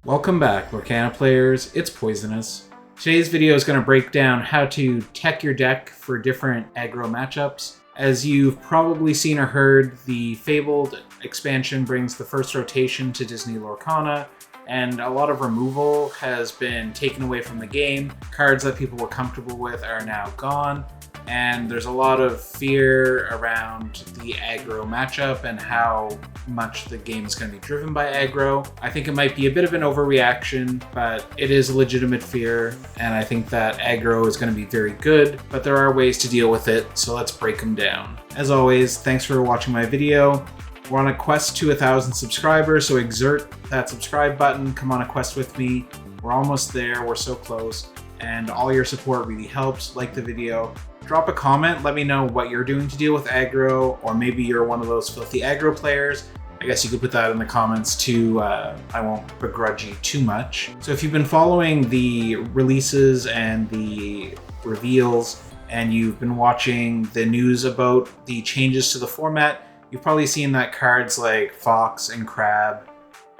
Welcome back, Lorcana players. It's Poisonous. Today's video is going to break down how to tech your deck for different aggro matchups. As you've probably seen or heard, the Fabled expansion brings the first rotation to Disney Lorcana, and a lot of removal has been taken away from the game. Cards that people were comfortable with are now gone, and there's a lot of fear around the aggro matchup and how much the game is going to be driven by aggro. I think it might be a bit of an overreaction, but it is a legitimate fear, and I think that aggro is going to be very good, but there are ways to deal with it, so let's break them down. As always, thanks for watching my video. We're on a quest to 1,000 subscribers, so exert that subscribe button, come on a quest with me. We're almost there, we're so close, and all your support really helps. Like the video, drop a comment, let me know what you're doing to deal with aggro, or maybe you're one of those filthy aggro players. I guess you could put that in the comments too. I won't begrudge you too much. So if you've been following the releases and the reveals, and you've been watching the news about the changes to the format, you've probably seen that cards like Fox and Crab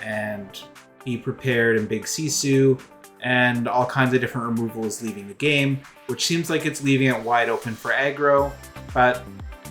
and Be Prepared and Big Sisu and all kinds of different removal is leaving the game, which seems like it's leaving it wide open for aggro, but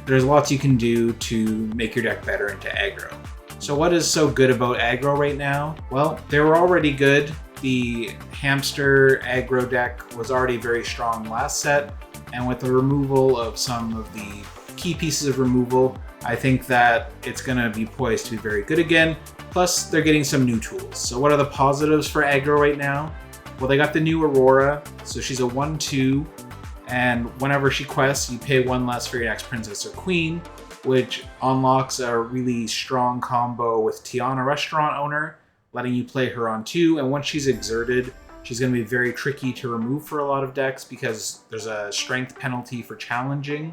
there's lots you can do to make your deck better into aggro. So what is so good about aggro right now? Well, they were already good. The hamster aggro deck was already very strong last set, and with the removal of some of the key pieces of removal, I think that it's going to be poised to be very good again. Plus, they're getting some new tools. So what are the positives for aggro right now? Well, they got the new Aurora, so she's a 1/2, and whenever she quests, you pay 1 less for your next princess or queen, which unlocks a really strong combo with Tiana Restaurant Owner, letting you play her on 2, and once she's exerted, she's going to be very tricky to remove for a lot of decks because there's a strength penalty for challenging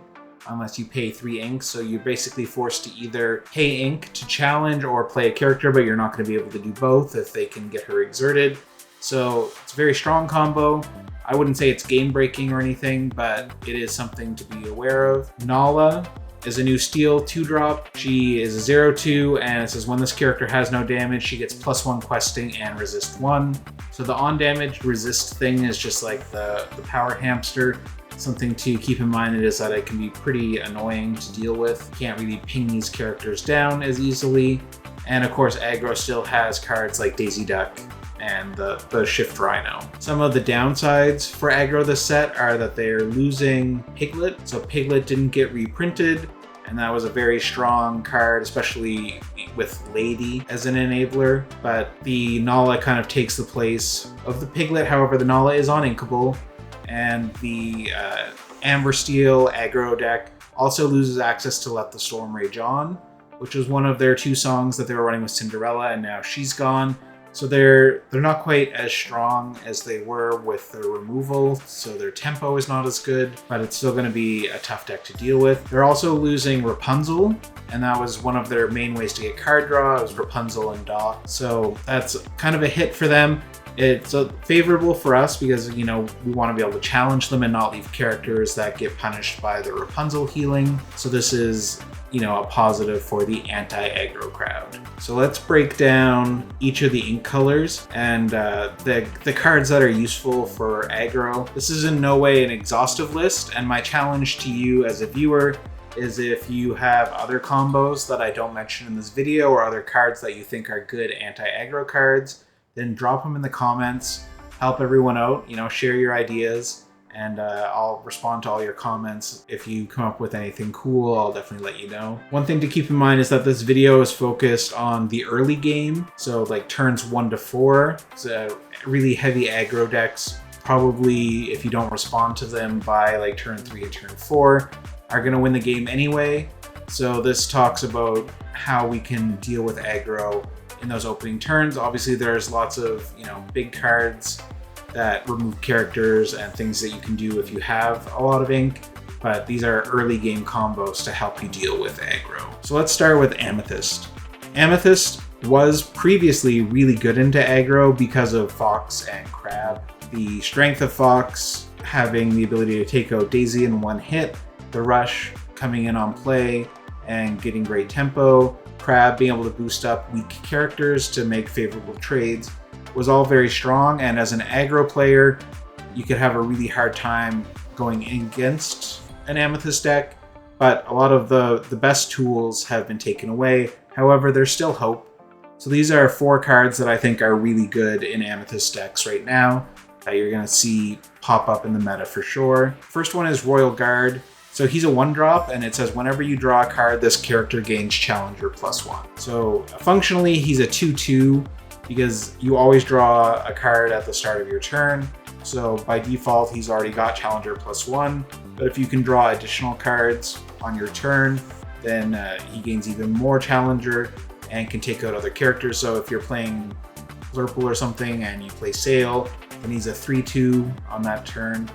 unless you pay 3 ink, so you're basically forced to either pay ink to challenge or play a character, but you're not going to be able to do both if they can get her exerted. So it's a very strong combo. I wouldn't say it's game breaking or anything, but it is something to be aware of. Nala is a new steel 2-drop. She is a 0/2, and it says when this character has no damage, she gets +1 questing and resist 1. So the on damage resist thing is just like the power hamster. Something to keep in mind is that it can be pretty annoying to deal with. You can't really ping these characters down as easily. And of course, aggro still has cards like Daisy Duck and the Shift Rhino. Some of the downsides for aggro this set are that they're losing Piglet. So Piglet didn't get reprinted, and that was a very strong card, especially with Lady as an enabler. But the Nala kind of takes the place of the Piglet. However, the Nala is uninkable, and the Amber Steel aggro deck also loses access to Let the Storm Rage On, which was one of their 2 songs that they were running with Cinderella, and now she's gone. So they're not quite as strong as they were with their removal, so their tempo is not as good, but it's still going to be a tough deck to deal with. They're also losing Rapunzel, and that was one of their main ways to get card draw. It was Rapunzel and Doc, so that's kind of a hit for them. It's favorable for us because, you know, we want to be able to challenge them and not leave characters that get punished by the Rapunzel healing. So this is, you know, a positive for the anti-aggro crowd. So let's break down each of the ink colors and the cards that are useful for aggro. This is in no way an exhaustive list, and my challenge to you as a viewer is if you have other combos that I don't mention in this video or other cards that you think are good anti-aggro cards, then drop them in the comments, help everyone out, you know, share your ideas, and I'll respond to all your comments. If you come up with anything cool, I'll definitely let you know. One thing to keep in mind is that this video is focused on the early game, so like turns 1 to 4. So really heavy aggro decks, probably if you don't respond to them by like turn 3 and turn 4, are going to win the game anyway. So this talks about how we can deal with aggro in those opening turns. Obviously there's lots of, you know, big cards that remove characters and things that you can do if you have a lot of ink, but these are early game combos to help you deal with aggro. So let's start with Amethyst. Amethyst was previously really good into aggro because of Fox and Crab. The strength of Fox having the ability to take out Daisy in 1 hit, the rush coming in on play and getting great tempo, Crab being able to boost up weak characters to make favorable trades, was all very strong, and as an aggro player, you could have a really hard time going against an Amethyst deck, but a lot of the best tools have been taken away. However, there's still hope. So these are 4 cards that I think are really good in Amethyst decks right now that you're going to see pop up in the meta for sure. First one is Royal Guard. So he's a 1-drop, and it says whenever you draw a card, this character gains Challenger +1. So functionally, he's a 2/2 because you always draw a card at the start of your turn. So by default, he's already got Challenger +1. But if you can draw additional cards on your turn, then he gains even more Challenger and can take out other characters. So if you're playing Lurple or something and you play Sail, then he's a 3/2 on that turn,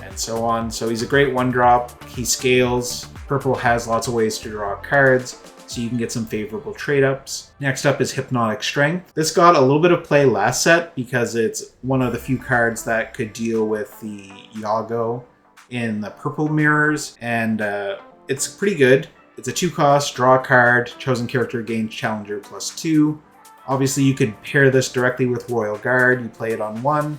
and so on. So he's a great 1-drop. He scales. Purple has lots of ways to draw cards, so you can get some favorable trade-ups. Next up is Hypnotic Strength. This got a little bit of play last set because it's one of the few cards that could deal with the Iago in the purple mirrors, and it's pretty good. It's a 2-cost, draw a card, chosen character gains Challenger +2. Obviously, you could pair this directly with Royal Guard. You play it on 1,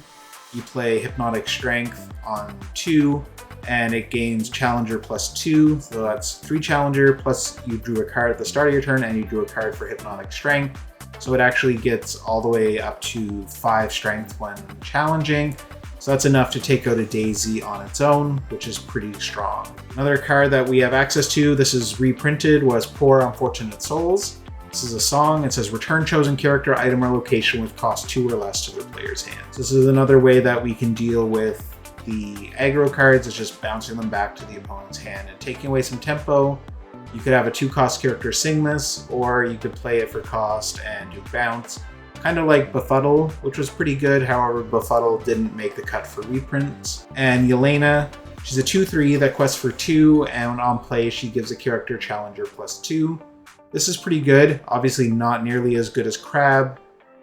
you play Hypnotic Strength on 2, and it gains Challenger +2. So that's 3 Challenger, plus you drew a card at the start of your turn, and you drew a card for Hypnotic Strength. So it actually gets all the way up to 5 Strength when challenging. So that's enough to take out a Daisy on its own, which is pretty strong. Another card that we have access to, this is reprinted, was Poor Unfortunate Souls. This is a song. It says return chosen character, item, or location with cost 2 or less to the player's hand. So this is another way that we can deal with the aggro cards, is just bouncing them back to the opponent's hand and taking away some tempo. You could have a 2-cost character sing this, or you could play it for cost and do bounce. Kind of like Befuddle, which was pretty good. However, Befuddle didn't make the cut for reprints. And Yelena, she's a 2/3 that quests for 2, and on play she gives a character Challenger +2. This is pretty good. Obviously not nearly as good as Crab,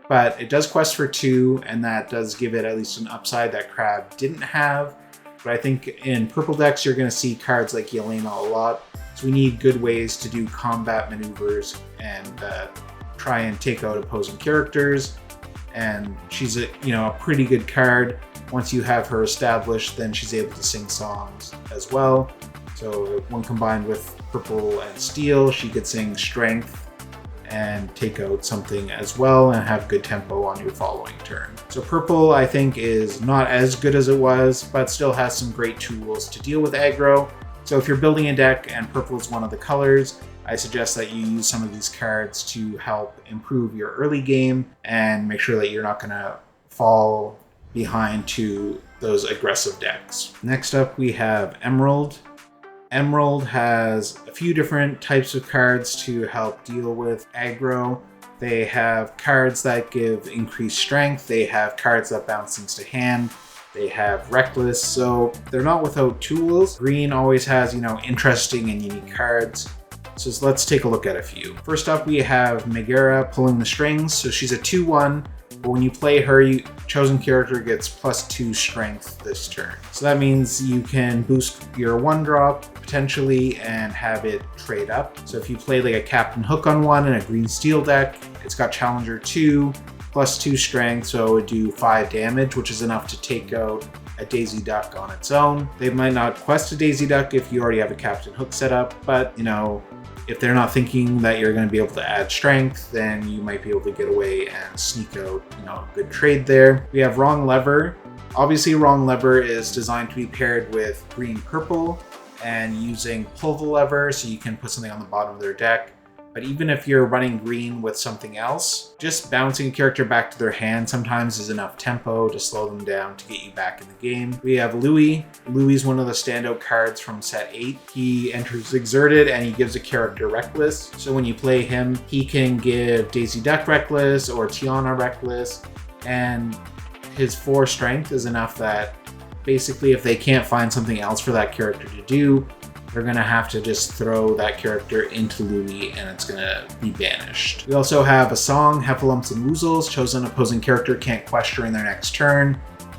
but it does quest for 2, and that does give it at least an upside that Crab didn't have. But I think in purple decks you're going to see cards like Yelena a lot. So we need good ways to do combat maneuvers and try and take out opposing characters, and she's a pretty good card. Once you have her established, then she's able to sing songs as well. So when combined with purple and steel, she could sing Strength and take out something as well and have good tempo on your following turn. So purple, I think, is not as good as it was, but still has some great tools to deal with aggro. So if you're building a deck and purple is one of the colors, I suggest that you use some of these cards to help improve your early game and make sure that you're not going to fall behind to those aggressive decks. Next up, we have Emerald. Emerald has a few different types of cards to help deal with aggro. They have cards that give increased strength. They have cards that bounce things to hand. They have Reckless, so they're not without tools. Green always has, interesting and unique cards. So let's take a look at a few. First up, we have Megara Pulling the Strings. So she's a 2/1, but when you play her, chosen character gets +2 strength this turn. So that means you can boost your 1-drop potentially and have it trade up. So if you play like a Captain Hook on 1 in a green steel deck, it's got Challenger 2, +2 strength, so it would do 5 damage, which is enough to take out a Daisy Duck on its own. They might not quest a Daisy Duck if you already have a Captain Hook set up, but if they're not thinking that you're going to be able to add strength, then you might be able to get away and sneak out, a good trade there. We have Wrong Lever. Obviously, Wrong Lever is designed to be paired with green-purple and using Pull the Lever so you can put something on the bottom of their deck. But even if you're running green with something else, just bouncing a character back to their hand sometimes is enough tempo to slow them down to get you back in the game. We have Louis. Louis is one of the standout cards from set 8. He enters Exerted and he gives a character Reckless. So when you play him, he can give Daisy Duck Reckless or Tiana Reckless, and his 4 strength is enough that basically if they can't find something else for that character to do, they're going to have to just throw that character into Louis and it's going to be banished. We also have a song, Heffalumps and Woozles. Chosen opposing character can't quest during their next turn,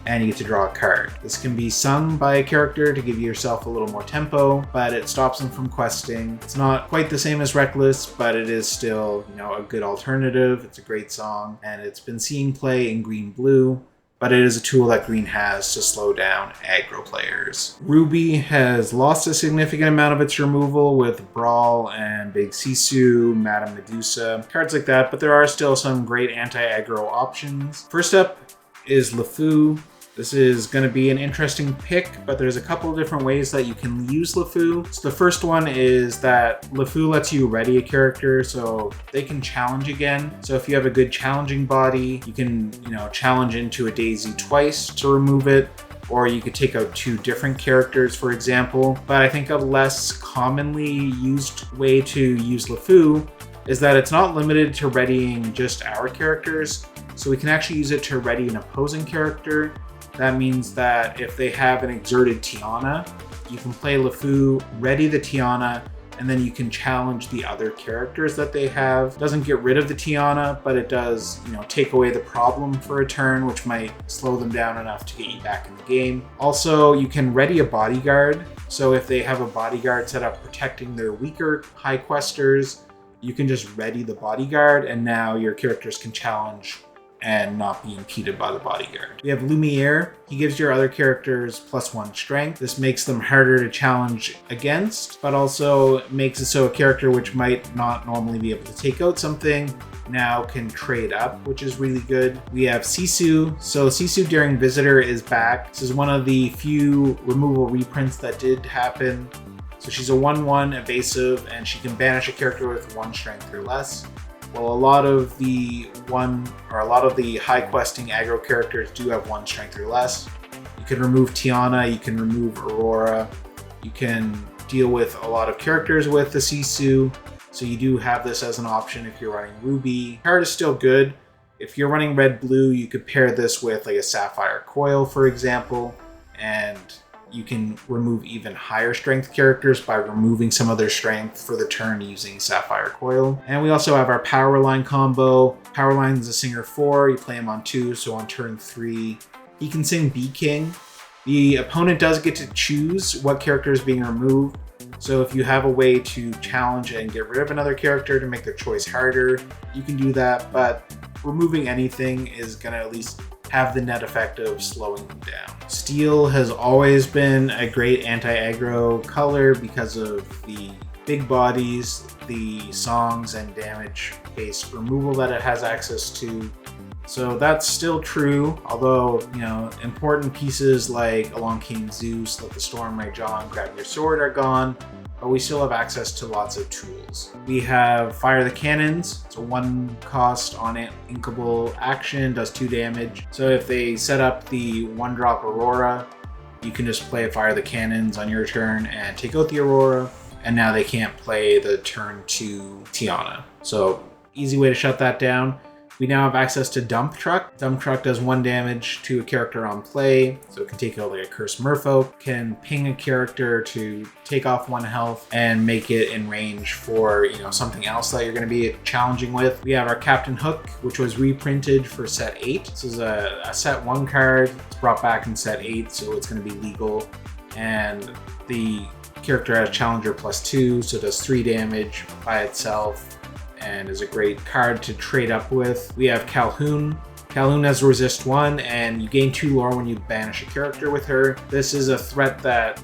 and you get to draw a card. This can be sung by a character to give yourself a little more tempo, but it stops them from questing. It's not quite the same as Reckless, but it is still, a good alternative. It's a great song, and it's been seeing play in green-blue, but it is a tool that green has to slow down aggro players. Ruby has lost a significant amount of its removal with Brawl and Big Sisu, Madame Medusa, cards like that, but there are still some great anti-aggro options. First up is LeFou. This is going to be an interesting pick, but there's a couple of different ways that you can use LeFou. So the first one is that LeFou lets you ready a character so they can challenge again. So if you have a good challenging body, you can, challenge into a Daisy twice to remove it, or you could take out 2 different characters, for example. But I think a less commonly used way to use LeFou is that it's not limited to readying just our characters. So we can actually use it to ready an opposing character. That means that if they have an exerted Tiana, you can play LeFou, ready the Tiana, and then you can challenge the other characters that they have. It doesn't get rid of the Tiana, but it does, take away the problem for a turn, which might slow them down enough to get you back in the game. Also, you can ready a bodyguard. So if they have a bodyguard set up protecting their weaker high questers, you can just ready the bodyguard, and now your characters can challenge and not be impeded by the bodyguard. We have Lumiere. He gives your other characters +1 strength. This makes them harder to challenge against, but also makes it so a character which might not normally be able to take out something now can trade up, which is really good. We have Sisu. So Sisu Daring Visitor is back. This is one of the few removal reprints that did happen. So she's a 1/1 evasive, and she can banish a character with 1 strength or less. Well, a lot of the high questing aggro characters do have 1 strength or less. You can remove Tiana, you can remove Aurora, you can deal with a lot of characters with the Sisu, so you do have this as an option if you're running Ruby. Card is still good. If you're running red-blue, you could pair this with like a Sapphire Coil, for example, and you can remove even higher strength characters by removing some of their strength for the turn using Sapphire Coil. And we also have our Power Line combo. Power Line is a singer 4, you play him on 2, so on turn 3, he can sing Bee King. The opponent does get to choose what character is being removed. So if you have a way to challenge and get rid of another character to make their choice harder, you can do that, but removing anything is going to at least have the net effect of slowing them down. Steel has always been a great anti-aggro color because of the big bodies, the songs and damage-based removal that it has access to. So that's still true, although, important pieces like Along Came Zeus, Let the Storm Rage On, Grab Your Sword are gone, but we still have access to lots of tools. We have Fire the Cannons. It's a 1 cost on it, inkable action, does 2 damage. So if they set up the 1-drop Aurora, you can just play Fire the Cannons on your turn and take out the Aurora, and now they can't play the turn 2 Tiana. So easy way to shut that down. We now have access to Dump Truck. Dump Truck does 1 damage to a character on play, so it can take out like a Cursed Merfolk, can ping a character to take off 1 health and make it in range for something else that you're going to be challenging with. We have our Captain Hook, which was reprinted for set 8. This is a set 1 card. It's brought back in set 8, so it's going to be legal. And the character has Challenger +2, so it does 3 damage by itself, and is a great card to trade up with. We have Calhoun. Calhoun has resist 1, and you gain 2 lore when you banish a character with her. This is a threat that,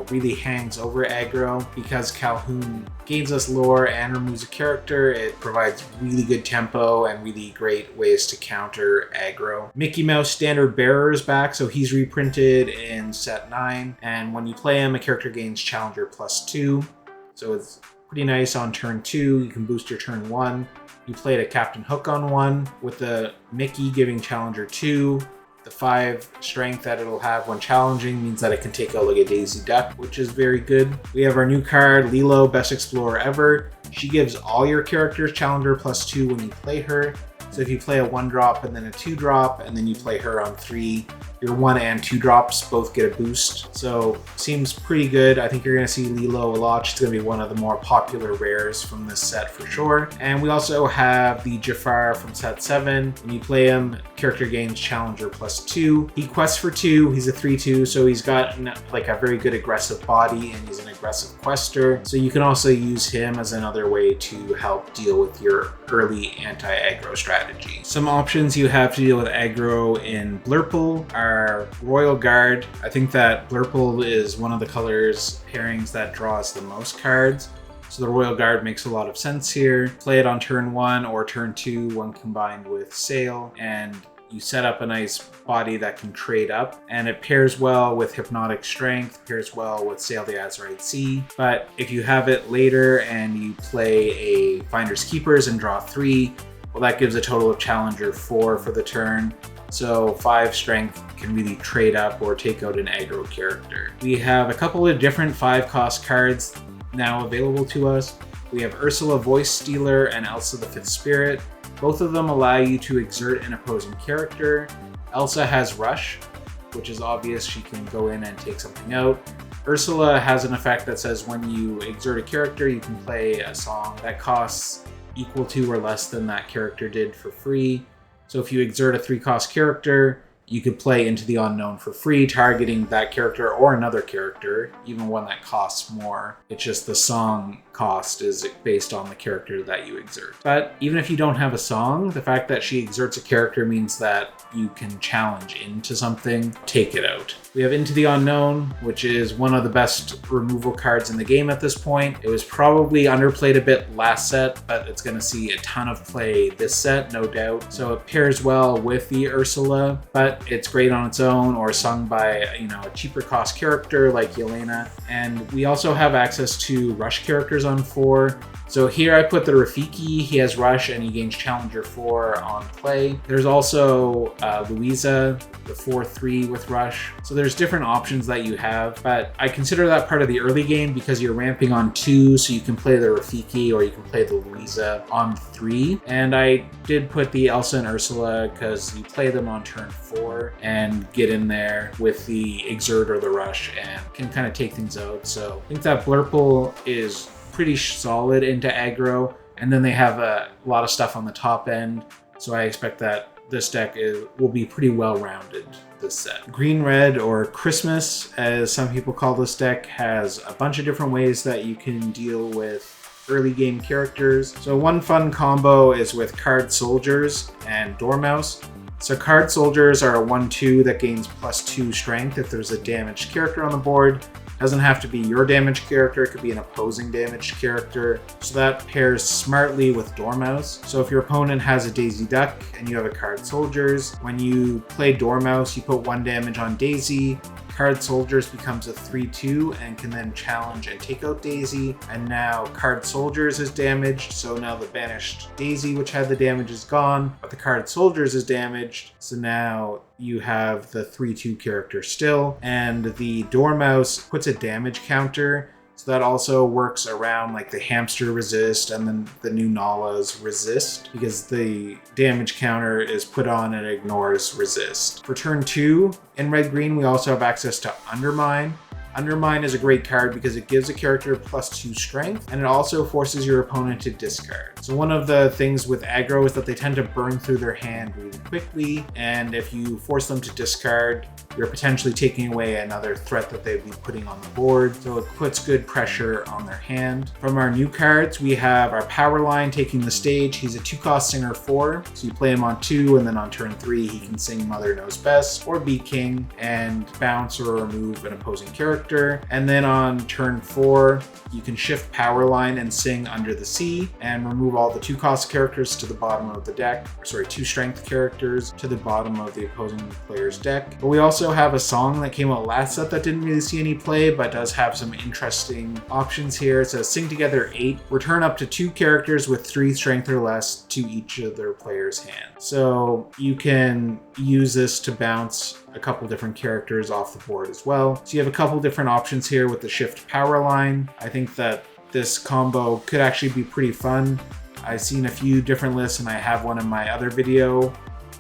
really hangs over aggro because Calhoun gains us lore and removes a character. It provides really good tempo and really great ways to counter aggro. Mickey Mouse Standard Bearer is back, so he's reprinted in set 9, and when you play him, a character gains Challenger +2, so it's pretty nice on turn 2. You can boost your turn 1. You played a Captain Hook on 1 with the Mickey giving Challenger 2. The 5 strength that it'll have when challenging means that it can take out like a Daisy Duck, which is very good. We have our new card, Lilo, Best Explorer Ever. She gives all your characters Challenger +2 when you play her. So if you play a 1-drop and then a 2-drop, and then you play her on 3, your 1 and 2 drops both get a boost. So seems pretty good. I think you're going to see Lilo a lot. She's going to be one of the more popular rares from this set for sure. And we also have the Jafar from set 7. When you play him, character gains Challenger +2. He quests for 2. He's a 3/2, so he's got like a very good aggressive body and he's an aggressive quester. So you can also use him as another way to help deal with your early anti-aggro strategy. Some options you have to deal with aggro in Blurple are Royal Guard. I think that Blurple is one of the colors pairings that draws the most cards. So the Royal Guard makes a lot of sense here. Play it on turn 1 or turn 2 when combined with Sail, and you set up a nice body that can trade up, and it pairs well with Hypnotic Strength, pairs well with Sail the Azurite Sea. But if you have it later and you play a Finders Keepers and draw 3, well, that gives a total of Challenger 4 for the turn. So 5 strength can really trade up or take out an aggro character. We have a couple of different 5-cost cards now available to us. We have Ursula Voice Stealer and Elsa the Fifth Spirit. Both of them allow you to exert an opposing character. Elsa has Rush, which is obvious. She can go in and take something out. Ursula has an effect that says when you exert a character, you can play a song that costs equal to or less than that character did for free. So if you exert a 3-cost character, you could play Into the Unknown for free, targeting that character or another character, even one that costs more. It's just the song cost is based on the character that you exert. But even if you don't have a song, the fact that she exerts a character means that you can challenge into something, take it out. We have Into the Unknown, which is one of the best removal cards in the game at this point. It was probably underplayed a bit last set, but it's going to see a ton of play this set, no doubt. So it pairs well with the Ursula, but it's great on its own or sung by, a cheaper cost character like Yelena. And we also have access to Rush characters on 4. So here I put the Rafiki. He has Rush and he gains Challenger 4 on play. There's also Louisa, the 4/3 with Rush. So there's different options that you have, but I consider that part of the early game because you're ramping on 2, so you can play the Rafiki or you can play the Louisa on 3. And I did put the Elsa and Ursula because you play them on turn 4 and get in there with the Exert or the Rush and can kind of take things out. So I think that Blurple is pretty solid into aggro, and then they have a lot of stuff on the top end, so I expect that this deck will be pretty well-rounded this set. Green Red, or Christmas as some people call this deck, has a bunch of different ways that you can deal with early game characters. So one fun combo is with Card Soldiers and Dormouse. So Card Soldiers are a 1/2 that gains +2 strength if there's a damaged character on the board. Doesn't have to be your damaged character, it could be an opposing damaged character. So that pairs smartly with Dormouse. So if your opponent has a Daisy Duck and you have a Card Soldiers, when you play Dormouse, you put 1 damage on Daisy. Card Soldiers becomes a 3/2 and can then challenge and take out Daisy. And now Card Soldiers is damaged, so now the banished Daisy, which had the damage, is gone, but the Card Soldiers is damaged. So now you have the 3/2 character still, and the Dormouse puts a damage counter. So that also works around like the Hamster resist and then the new Nala's resist, because the damage counter is put on and ignores resist. For turn 2 in red-green, we also have access to Undermine. Undermine is a great card because it gives a character +2 strength, and it also forces your opponent to discard. So one of the things with aggro is that they tend to burn through their hand really quickly, and if you force them to discard, you're potentially taking away another threat that they'd be putting on the board, so it puts good pressure on their hand. From our new cards, we have our Power Line taking the stage. He's a 2-cost singer 4, so you play him on 2, and then on turn 3 he can sing Mother Knows Best or Be King and bounce or remove an opposing character. And then on turn 4, you can shift Power Line and sing Under the Sea and remove all the 2-cost characters to the bottom of the deck. 2 strength characters to the bottom of the opposing player's deck. But we also have a song that came out last set that didn't really see any play, but does have some interesting options here. It says sing together 8, return up to 2 characters with 3 strength or less to each of their player's hand. So you can use this to bounce a couple different characters off the board as well. So you have a couple different options here with the shift Power Line. I think that this combo could actually be pretty fun. I've seen a few different lists and I have one in my other video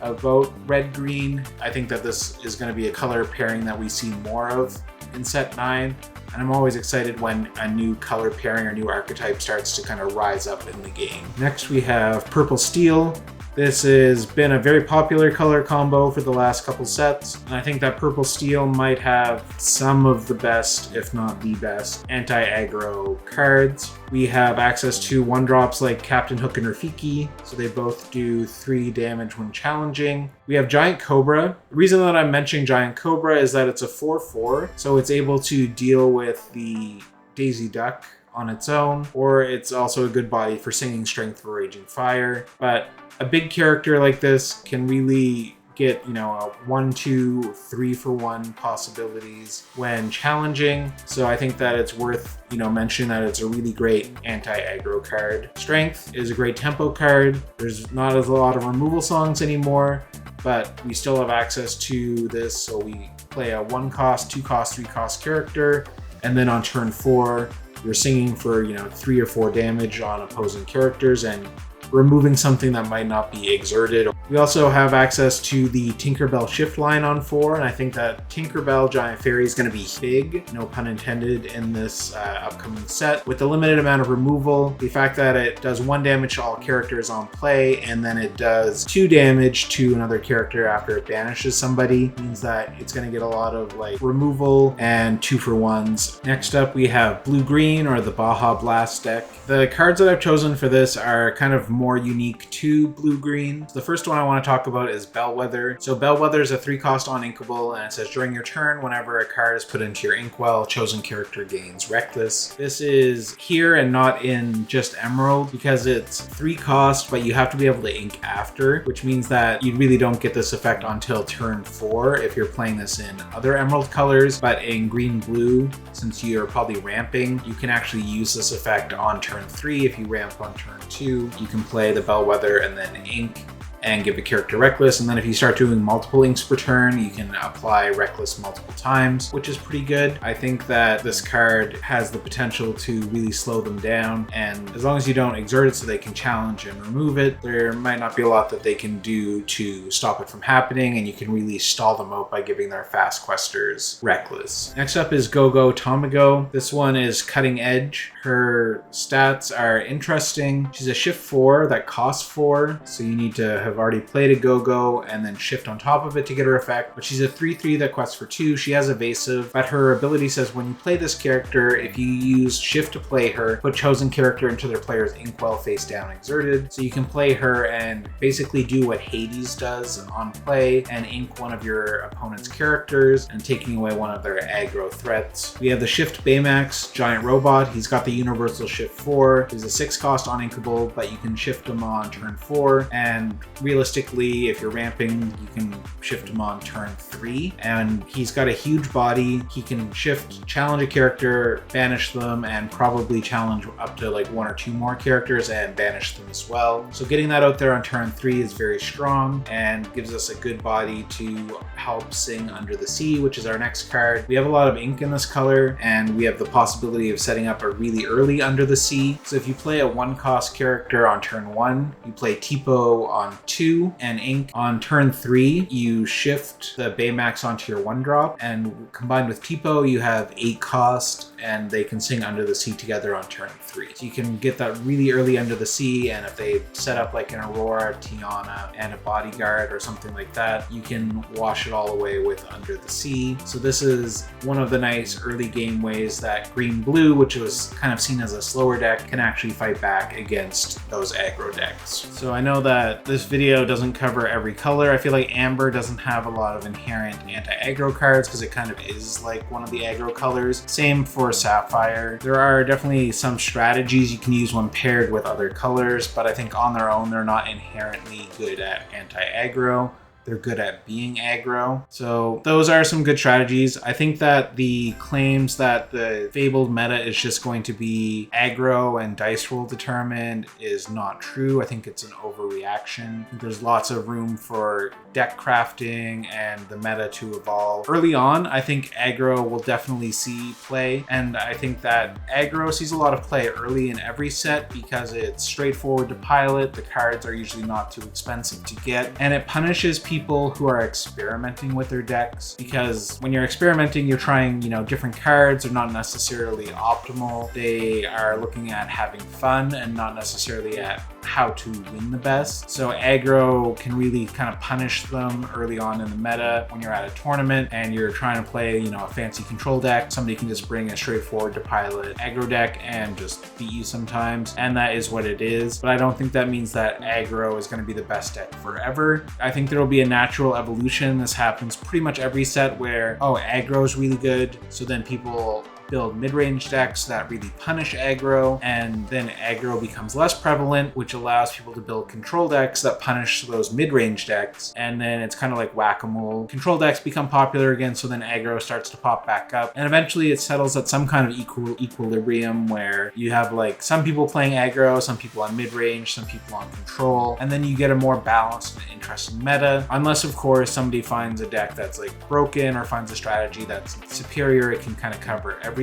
about red-green. I think that this is going to be a color pairing that we see more of in set 9. And I'm always excited when a new color pairing or new archetype starts to kind of rise up in the game. Next we have Purple Steel. This has been a very popular color combo for the last couple sets, and I think that Purple Steel might have some of the best, if not the best, anti-aggro cards. We have access to 1-drops like Captain Hook and Rafiki, so they both do 3 damage when challenging. We have Giant Cobra. The reason that I'm mentioning Giant Cobra is that it's a 4/4, so it's able to deal with the Daisy Duck on its own, or it's also a good body for Singing Strength for Raging Fire. But a big character like this can really get, a 1, 2, 3-for-1 possibilities when challenging. So I think that it's worth, mentioning that it's a really great anti-aggro card. Strength is a great tempo card. There's not a lot of removal songs anymore, but we still have access to this. So we play a 1-cost, 2-cost, 3-cost character, and then on turn 4, you're singing for, 3 or 4 damage on opposing characters and removing something that might not be exerted. We also have access to the Tinkerbell shift line on 4, and I think that Tinkerbell Giant Fairy is going to be big, no pun intended, in this upcoming set. With the limited amount of removal, the fact that it does 1 damage to all characters on play, and then it does 2 damage to another character after it banishes somebody, means that it's going to get a lot of removal and 2-for-1s. Next up we have Blue-Green, or the Baja Blast deck. The cards that I've chosen for this are kind of more unique to Blue-Green. The first one I want to talk about is Bellwether. So Bellwether is a 3-cost on-inkable, and it says during your turn, whenever a card is put into your inkwell, chosen character gains Reckless. This is here and not in just Emerald because it's 3-cost, but you have to be able to ink after, which means that you really don't get this effect until turn 4 if you're playing this in other Emerald colors. But in Green-Blue, since you're probably ramping, you can actually use this effect on turn 3. If you ramp on turn 2, you can play the Bellwether and then ink and give a character Reckless, and then if you start doing multiple inks per turn, you can apply Reckless multiple times, which is pretty good. I think that this card has the potential to really slow them down, and as long as you don't exert it so they can challenge and remove it, there might not be a lot that they can do to stop it from happening, and you can really stall them out by giving their fast questers Reckless. Next up is Go-Go Tamago. This one is cutting edge. Her stats are interesting. She's a shift 4 that costs 4, so you need to have already played a Go-Go and then shift on top of it to get her effect. But she's a 3/3 that quests for 2. She has evasive, but her ability says when you play this character, if you use shift to play her, put chosen character into their player's inkwell face down exerted. So you can play her and basically do what Hades does on play and ink one of your opponent's characters and taking away one of their aggro threats. We have the Shift Baymax Giant Robot. He's got the universal shift 4. He's a 6-cost on-inkable, but you can shift him on turn 4, and realistically, if you're ramping, you can shift him on turn 3. And he's got a huge body. He can shift, challenge a character, banish them, and probably challenge up to 1 or 2 more characters and banish them as well. So getting that out there on turn 3 is very strong and gives us a good body to help Sing Under the Sea, which is our next card. We have a lot of ink in this color, and we have the possibility of setting up a really early Under the Sea. So if you play a 1-cost character on turn 1, you play Tipo on 2 and ink. On turn 3, you shift the Baymax onto your 1-drop, and combined with Tipo, you have 8 cost, and they can sing Under the Sea together on turn 3. So you can get that really early Under the Sea, and if they set up an Aurora, Tiana, and a Bodyguard or something like that, you can wash it all away with Under the Sea. So this is one of the nice early game ways that Green-Blue, which was kind of seen as a slower deck, can actually fight back against those aggro decks. So I know that this video doesn't cover every color. I feel like Amber doesn't have a lot of inherent anti-aggro cards because it kind of is one of the aggro colors. Same for Sapphire. There are definitely some strategies you can use when paired with other colors, but I think on their own they're not inherently good at anti-aggro. they're good at being aggro. So those are some good strategies. I think that the claims that the Fabled meta is just going to be aggro and dice roll determined is not true. I think it's an overreaction. There's lots of room for deck crafting and the meta to evolve. Early on, I think aggro will definitely see play, and I think that aggro sees a lot of play early in every set because it's straightforward to pilot, the cards are usually not too expensive to get, and it punishes people who are experimenting with their decks, because when you're experimenting, you're trying, different cards are not necessarily optimal. They are looking at having fun and not necessarily at how to win the best. So aggro can really kind of punish them early on in the meta. When you're at a tournament and you're trying to play, a fancy control deck, somebody can just bring a straightforward to pilot aggro deck and just beat you sometimes, and that is what it is. But I don't think that means that aggro is going to be the best deck forever. I think there will be a natural evolution. This happens pretty much every set where, aggro is really good, so then people build mid-range decks that really punish aggro, and then aggro becomes less prevalent, which allows people to build control decks that punish those mid-range decks, and then it's kind of like whack-a-mole. Control decks become popular again, so then aggro starts to pop back up, and eventually it settles at some kind of equilibrium where you have like some people playing aggro, some people on mid-range, some people on control, and then you get a more balanced and interesting meta, unless of course somebody finds a deck that's like broken or finds a strategy that's superior. It can kind of cover everything.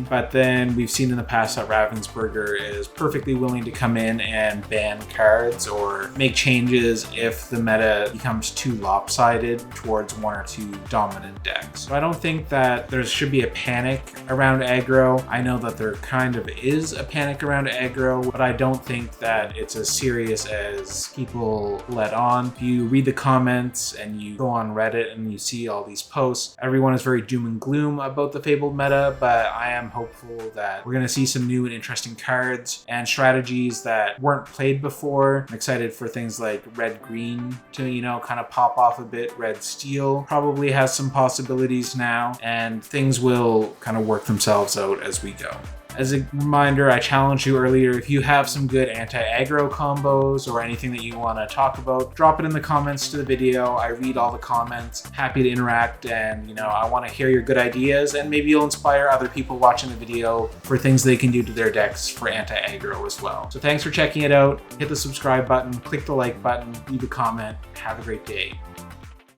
But then we've seen in the past that Ravensburger is perfectly willing to come in and ban cards or make changes if the meta becomes too lopsided towards one or two dominant decks. So I don't think that there should be a panic around aggro. I know that there kind of is a panic around aggro, but I don't think that it's as serious as people let on. If you read the comments and you go on Reddit and you see all these posts, everyone is very doom and gloom about the Fabled meta, but I am hopeful that we're going to see some new and interesting cards and strategies that weren't played before. I'm excited for things like red-green to, kind of pop off a bit. Red-steel probably has some possibilities now, and things will kind of work themselves out as we go. As a reminder, I challenged you earlier, if you have some good anti-aggro combos or anything that you want to talk about, drop it in the comments to the video. I read all the comments, happy to interact, and I want to hear your good ideas, and maybe you'll inspire other people watching the video for things they can do to their decks for anti-aggro as well. So thanks for checking it out. Hit the subscribe button, click the like button, leave a comment. Have a great day.